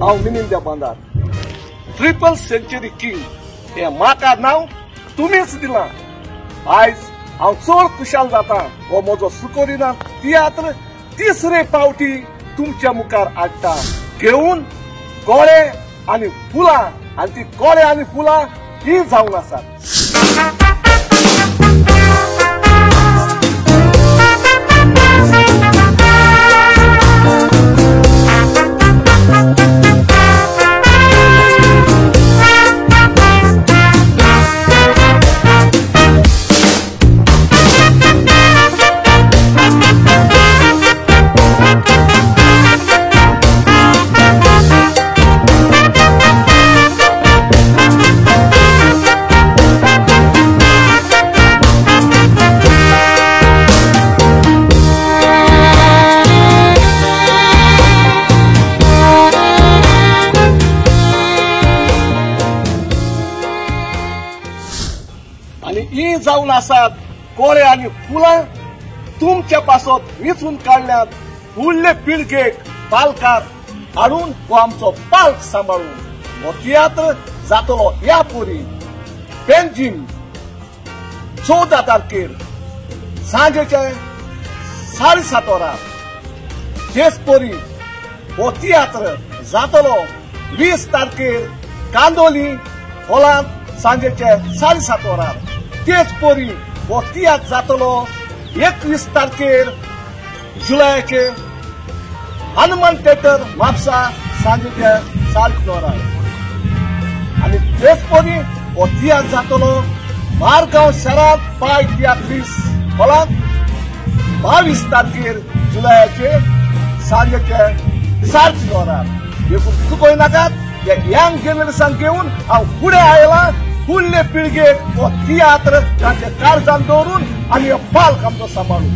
हांव मिनिंद्या बांदार triple century king हे म्हाका नाव तुमीच दिला। आयज हांव चड खुशाल जाता हो म्हजो सुकोरिना तियात्र तिसरे पावटी तुमच्या मुखार हाडटा घेऊन कोळे आनी फुलां आनी ती कोळे आनी फुलां ही जावन आसात। आणि ही जाऊन आसात कोळे आणि फुलां तुमच्या पासत वेचून काढल्यात फुडले पिळगेक पालकार हाडून हो आमचो पालक सांभाळून हो तियात्र जातलो ह्या पोरी बेंजीम 14 तारखेर सांजेचे 7:30 वरार तेच पोरी हो तियात्र जातलो 20 तारखेर कांदोली हॉलांत सांजेचे 7:30 वरार तेच पोरी हो तियात्र जातलो 21 तारखेर जुलयाचे हनुमान थिएटर म्हापसा सांजेचे 7:30 वरार आणि तेच पोरी हो तियात्र जातलो मारगांव शहरात पाय तियात्रीस हॉलांत 22 तारखेर जुलयाचे सांजेचे 7:30 वरार देखून चुकोय नाकात। या यंग जनरेशन घेऊन हांव फुडें आयला फुडले पिळगेक हो तियात्र तांचे काळजांत दवरून आनी हो पालक आमचो सांबाळून।